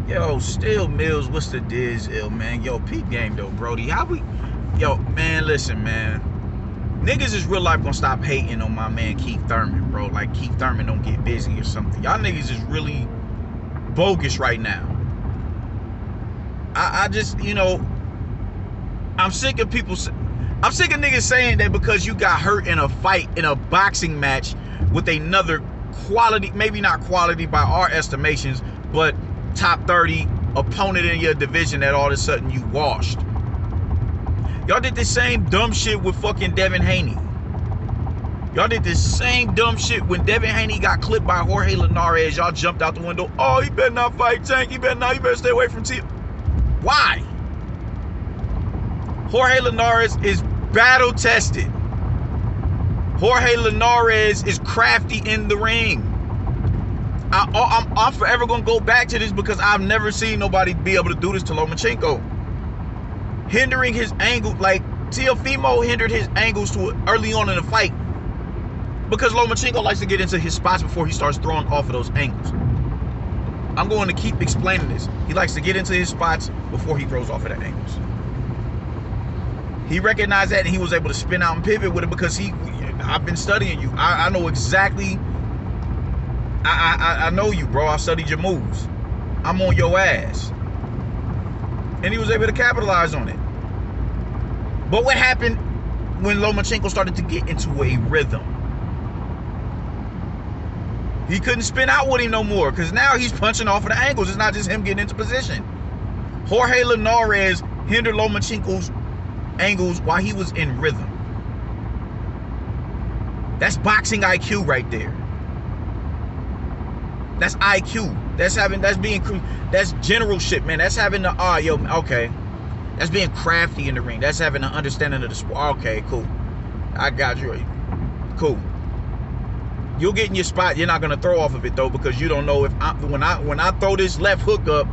Yo, still Mills, what's the diz, ill man? Yo, peak game though, Brody. Yo, man, listen, man. Niggas is real life gonna stop hating on my man Keith Thurman, bro. Like Keith Thurman don't get busy or something. Y'all niggas is really bogus right now. I just, I'm sick of niggas saying that because you got hurt in a fight, in a boxing match with another quality, maybe not quality by our estimations, but top 30 opponent in your division, that all of a sudden you washed. Y'all did the same dumb shit with fucking Devin Haney. Y'all did the same dumb shit when Devin Haney got clipped by Jorge Linares. Y'all jumped out the window. Oh, he better not fight Tank. You better stay away from T. Why? Jorge Linares is battle tested. Jorge Linares is crafty in the ring. I'm forever gonna go back to this because I've never seen nobody be able to do this to Lomachenko. Hindering his angle, like Teofimo hindered his angles to early on in the fight because Lomachenko likes to get into his spots before he starts throwing off of those angles. I'm going to keep explaining this. He likes to get into his spots before he throws off of the angles. He recognized that and he was able to spin out and pivot with it because I've been studying you. I know exactly. I know you, bro. I studied your moves. I'm on your ass. And he was able to capitalize on it. But what happened when Lomachenko started to get into a rhythm? He couldn't spin out with him no more because now he's punching off of the angles. It's not just him getting into position. Jorge Linares hindered Lomachenko's angles while he was in rhythm. That's boxing IQ right there. That's IQ. That's general shit, man. That's having the, okay. That's being crafty in the ring. That's having an understanding of the sport. Okay, cool. I got you. Cool. You'll get in your spot. You're not gonna throw off of it though, because you don't know if when I throw this left hook up,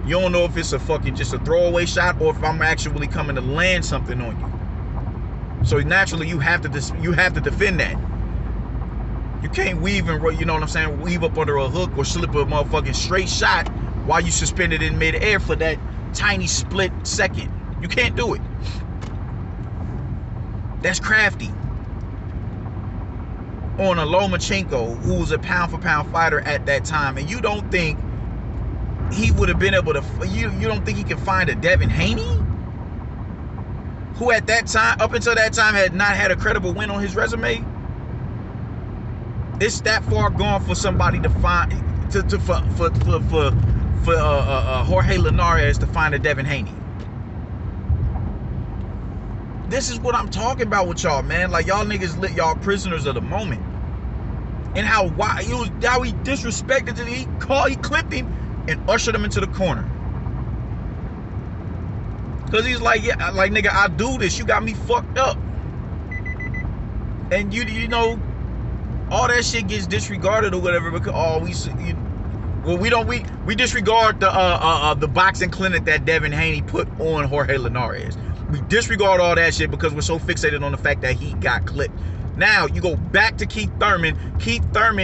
you don't know if it's a fucking just a throwaway shot or if I'm actually coming to land something on you. So naturally, you have to defend that. You can't weave and, you know what I'm saying, weave up under a hook or slip a motherfucking straight shot while you suspended in midair for that tiny split second. You can't do it. That's crafty. On a Lomachenko, who was a pound-for-pound fighter at that time, and you don't think he would have been able to, you don't think he can find a Devin Haney? Who at that time, up until that time, had not had a credible win on his resume? It's that far gone for somebody to find for Jorge Linares to find a Devin Haney. This is what I'm talking about with y'all, man. Like, y'all niggas lit y'all prisoners of the moment, and how he disrespected him. He clipped him and ushered him into the corner because he's like, yeah, like, nigga, I do this. You got me fucked up, and you know. All that shit gets disregarded or whatever because we disregard the boxing clinic that Devin Haney put on Jorge Linares. We disregard all that shit because we're so fixated on the fact that he got clipped. Now you go back to Keith Thurman,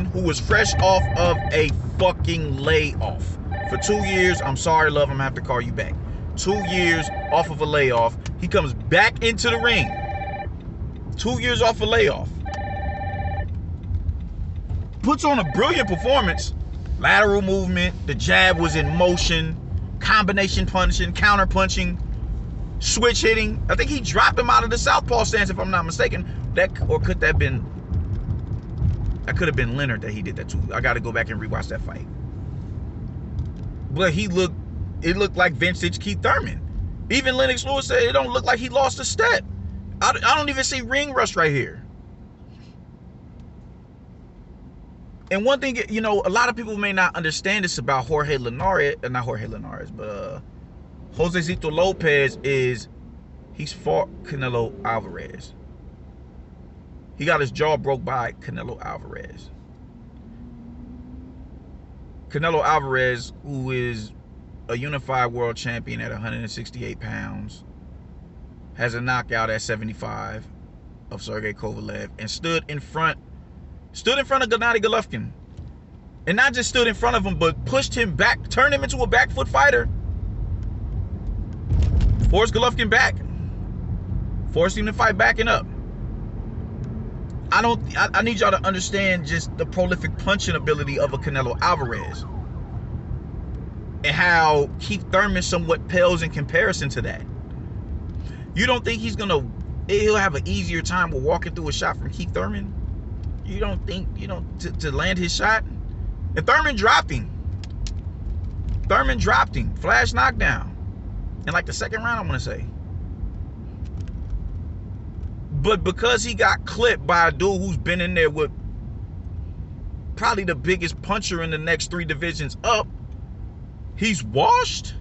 who was fresh off of a fucking layoff for 2 years. I'm sorry, love, I'm gonna have to call you back. 2 years off of a layoff. He comes back into the ring. 2 years off a layoff. Puts on a brilliant performance. Lateral movement, the jab was in motion, combination punching, counter punching, switch hitting. I think he dropped him out of the southpaw stance, if I'm not mistaken. That could have been Leonard that he did that too. I got to go back and rewatch that fight. But it looked like vintage Keith Thurman. Even Lennox Lewis said it don't look like he lost a step. I don't even see ring rust right here. And one thing, a lot of people may not understand this about Jorge Linares, not Jorge Linares, but Josecito Lopez is, he's fought Canelo Alvarez. He got his jaw broke by Canelo Alvarez. Canelo Alvarez, who is a unified world champion at 168 pounds, has a knockout at 75 of Sergey Kovalev, and stood in front of Gennady Golovkin And not just stood in front of him, but pushed him back, turned him into a back foot fighter. Forced Golovkin back. Forced him to fight backing up. I need y'all to understand just the prolific punching ability of a Canelo Alvarez. And how Keith Thurman somewhat pales in comparison to that. You don't think he'll have an easier time with walking through a shot from Keith Thurman? You don't think, to land his shot? And Thurman dropped him. Flash knockdown. In like the second round, I want to say. But because he got clipped by a dude who's been in there with probably the biggest puncher in the next 3 divisions up, he's washed.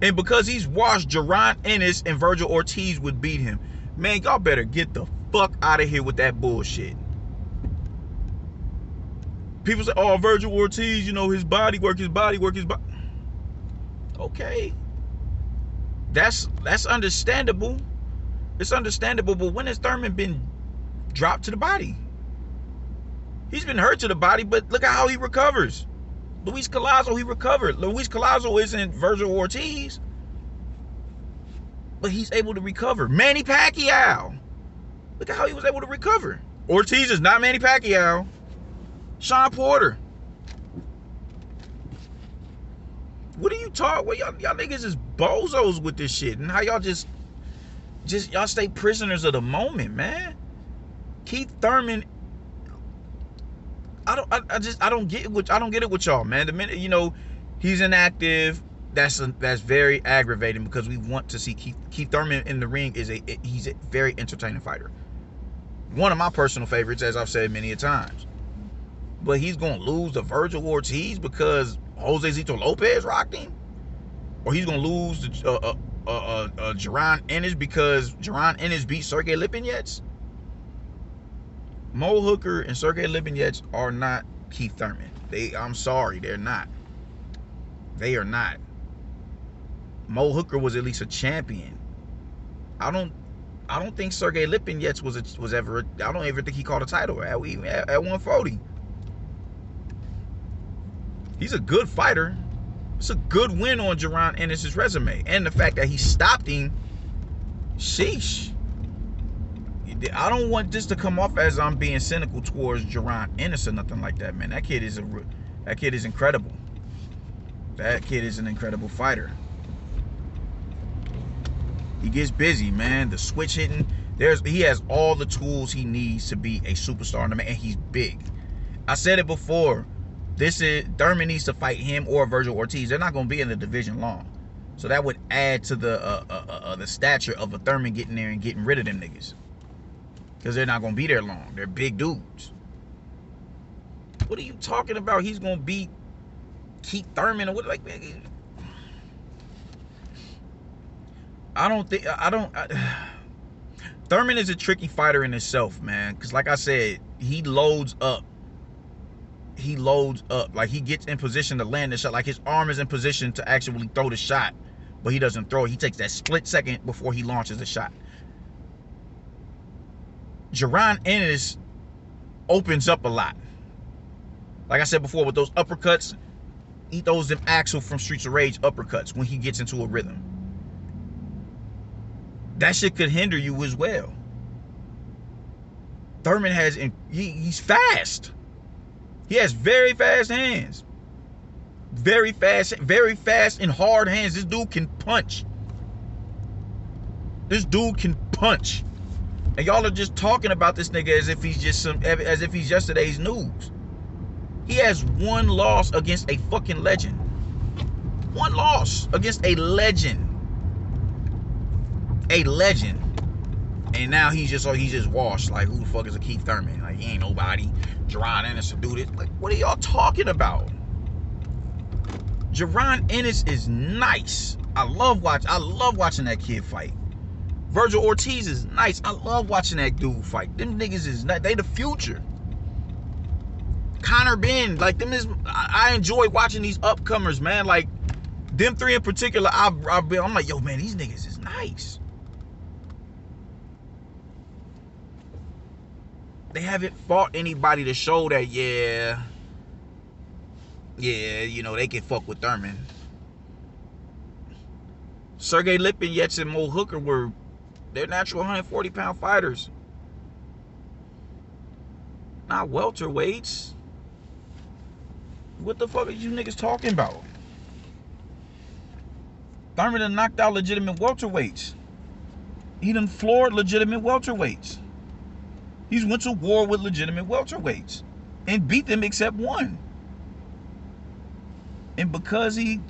And because he's washed, Jaron Ennis and Virgil Ortiz would beat him. Man, y'all better get the fuck out of here with that bullshit. People say, oh, Virgil Ortiz, his body work. Okay. That's understandable. It's understandable, but when has Thurman been dropped to the body? He's been hurt to the body, but look at how he recovers. Luis Collazo, he recovered. Luis Collazo isn't Virgil Ortiz, but he's able to recover. Manny Pacquiao, look at how he was able to recover. Ortiz is not Manny Pacquiao. Sean Porter. What are you talking? Well, y'all niggas is bozos with this shit, and how y'all just y'all stay prisoners of the moment, man. Keith Thurman, I don't get it with y'all, man. The minute he's inactive, that's very aggravating, because we want to see Keith Thurman in the ring. He's a very entertaining fighter. One of my personal favorites, as I've said many a times. But he's gonna lose to Virgil Ortiz because Jose Zito Lopez rocked him, or he's gonna lose to Jaron Ennis because Jaron Ennis beat Sergey Lipinets. Mo Hooker and Sergey Lipinets are not Keith Thurman. I'm sorry, they're not. They are not. Mo Hooker was at least a champion. I don't think Sergey Lipinets was ever. I don't ever think he caught a title at 140. He's a good fighter. It's a good win on Jaron Ennis' resume. And the fact that he stopped him, sheesh. I don't want this to come off as I'm being cynical towards Jaron Ennis or nothing like that, man. That kid is incredible. That kid is an incredible fighter. He gets busy, man. The switch hitting. He has all the tools he needs to be a superstar, and he's big. I said it before. Thurman needs to fight him or Virgil Ortiz. They're not going to be in the division long, so that would add to the stature of a Thurman getting there and getting rid of them niggas, because they're not going to be there long. They're big dudes. What are you talking about? He's going to beat Keith Thurman or what? Like, man, Thurman is a tricky fighter in himself, man, because like I said, he loads up. Like, he gets in position to land the shot. Like, his arm is in position to actually throw the shot, but he doesn't throw it. He takes that split second before he launches the shot. Jaron Ennis opens up a lot. Like I said before, with those uppercuts, he throws them Axel from Streets of Rage uppercuts when he gets into a rhythm. That shit could hinder you as well. Thurman he's fast. He has very fast hands. Very fast and hard hands. This dude can punch. And y'all are just talking about this nigga as if he's yesterday's news. He has one loss against a fucking legend. One loss against a legend. A legend. And now he's just washed. Like, who the fuck is a Keith Thurman? Like, he ain't nobody. Jaron Ennis to do this. Like, what are y'all talking about? Jaron Ennis is nice. I love watching that kid fight. Virgil Ortiz is nice. I love watching that dude fight. Them niggas is nice. They the future. Conor Ben, like, them is. I enjoy watching these upcomers, man. Like, them three in particular. I'm like, yo, man, these niggas is nice. They haven't fought anybody to show that, yeah, Yeah, you know, they can fuck with Thurman. Sergey Lipinets and Mo Hooker they're natural 140-pound fighters. Not welterweights. What the fuck are you niggas talking about? Thurman done knocked out legitimate welterweights. He done floored legitimate welterweights. He's went to war with legitimate welterweights and beat them except one. And because I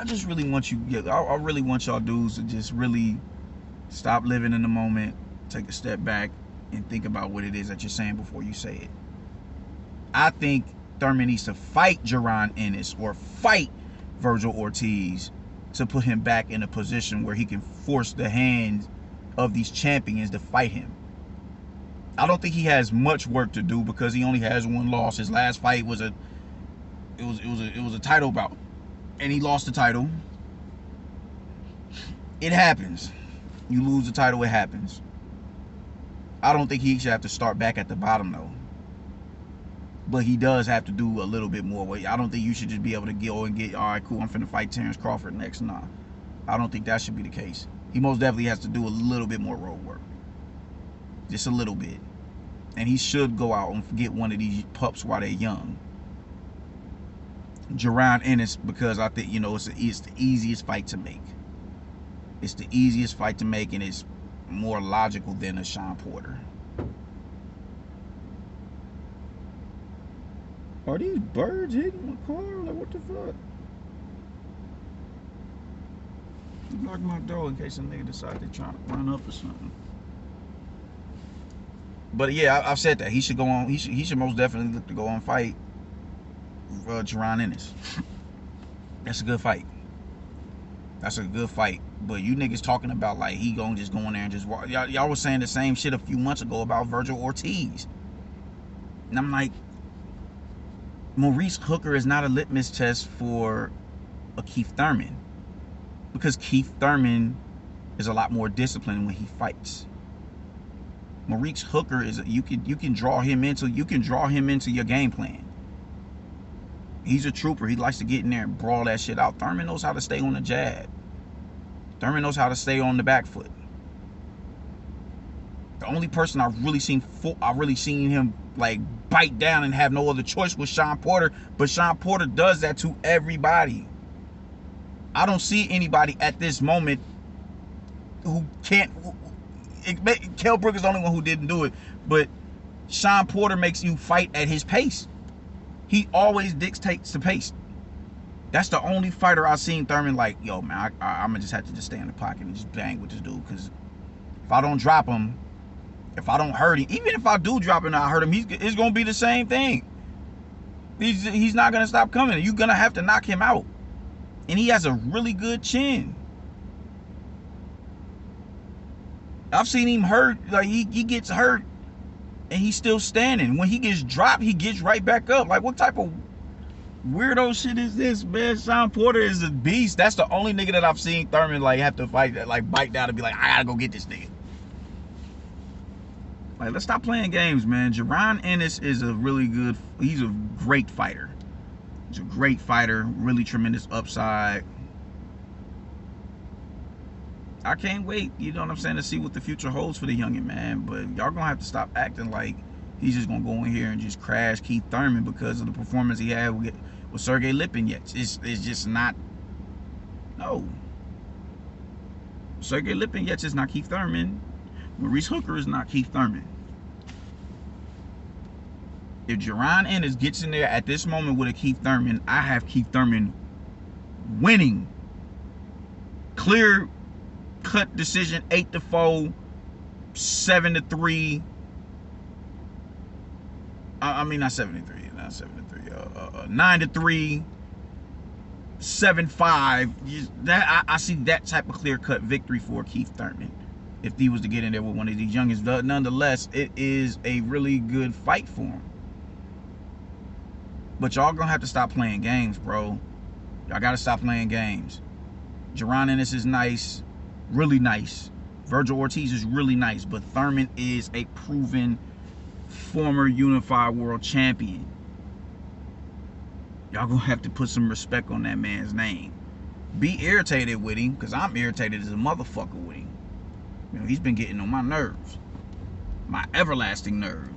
just really want you, I really want y'all dudes to just really stop living in the moment, take a step back, and think about what it is that you're saying before you say it. I think Thurman needs to fight Jaron Ennis or fight Virgil Ortiz to put him back in a position where he can force the hands of these champions to fight him. I don't think he has much work to do because he only has one loss. His last fight was a title bout, and he lost the title. It happens. You lose the title, it happens. I don't think he should have to start back at the bottom though. But he does have to do a little bit more. I don't think you should just be able to go and get, all right, cool, I'm finna fight Terrence Crawford next. Nah, I don't think that should be the case. He most definitely has to do a little bit more road work. Just a little bit. And he should go out and get one of these pups while they're young. Jaron Ennis, because I think, you know, it's the easiest fight to make. It's the easiest fight to make, and it's more logical than a Sean Porter. Are these birds hitting my car? Like, what the fuck? Lock my door in case a nigga decide to try to run up or something. But yeah, I've said that he should go on. He should most definitely look to go on fight Jaron Ennis. That's a good fight. That's a good fight. But you niggas talking about like he gonna just go in there and just walk. Y'all was saying the same shit a few months ago about Virgil Ortiz, and I'm like, Maurice Hooker is not a litmus test for a Keith Thurman, because Keith Thurman is a lot more disciplined when he fights. Maurice Hooker is you can draw him into your game plan. He's a trooper. He likes to get in there and brawl that shit out. Thurman knows how to stay on the jab. Thurman knows how to stay on the back foot. The only person I've really seen him like bite down and have no other choice was Sean Porter, but Sean Porter does that to everybody. I don't see anybody at this moment who can't. Kell Brook is the only one who didn't do it, but Sean Porter makes you fight at his pace. He always dictates the pace. That's the only fighter I've seen Thurman like, yo, man, I'm gonna just have to just stay in the pocket and just bang with this dude, because if I don't drop him, if I don't hurt him, even if I do drop him and I hurt him, it's gonna be the same thing. He's not gonna stop coming. You're gonna have to knock him out. And he has a really good chin. I've seen him hurt, like he gets hurt and he's still standing. When he gets dropped, he gets right back up. Like, what type of weirdo shit is this, man? Sean Porter is a beast. That's the only nigga that I've seen Thurman like have to fight that, like bite down and be like, I gotta go get this nigga. Like, let's stop playing games, man. Jaron Ennis is he's a great fighter. He's a great fighter, really tremendous upside. I can't wait, you know what I'm saying, to see what the future holds for the youngin', man. But y'all gonna have to stop acting like he's just gonna go in here and just crash Keith Thurman because of the performance he had with Sergey Lipinets. It's just not. No. Sergey Lipinets is not Keith Thurman. Maurice Hooker is not Keith Thurman. If Jaron Ennis gets in there at this moment with a Keith Thurman, I have Keith Thurman winning. Clear cut decision, 8-4, 7-3. I mean, not 7-3, not 7-3. 9-3, 7-5. That I see that type of clear cut victory for Keith Thurman if he was to get in there with one of these youngins. Nonetheless, it is a really good fight for him. But y'all gonna have to stop playing games, bro. Y'all gotta stop playing games. Jaron Ennis is nice. Really nice. Virgil Ortiz is really nice, but Thurman is a proven former unified world champion. Y'all gonna have to put some respect on that man's name. Be irritated with him, because I'm irritated as a motherfucker with him. You know, he's been getting on my nerves. My everlasting nerve.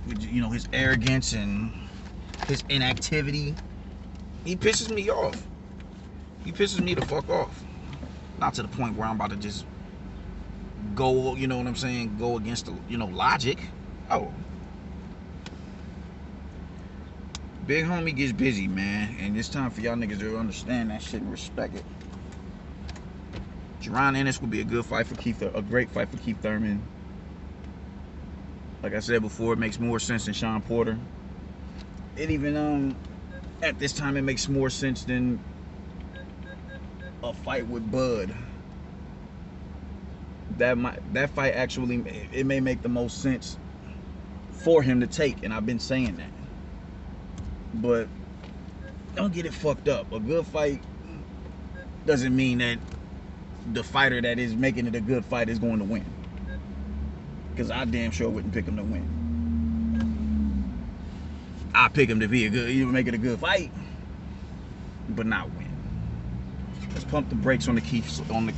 With, you know, his arrogance and his inactivity. He pisses me off. He pisses me the fuck off. Not to the point where I'm about to just go, you know what I'm saying, go against the, you know, logic. Oh. Big homie gets busy, man. And it's time for y'all niggas to understand that shit and respect it. Jaron Ennis would be a good fight for Keith, a great fight for Keith Thurman. Like I said before, it makes more sense than Sean Porter. It even, at this time, it makes more sense than a fight with Bud. That fight actually, it may make the most sense for him to take, and I've been saying that. But don't get it fucked up. A good fight doesn't mean that the fighter that is making it a good fight is going to win. Because I damn sure wouldn't pick him to win. I pick him to be a good, you make it a good fight, but not win. Let's pump the brakes on the Keith, on the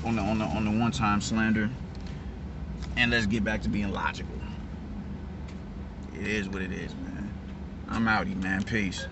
one-time slander, and let's get back to being logical. It is what it is, man. I'm outie, man. Peace.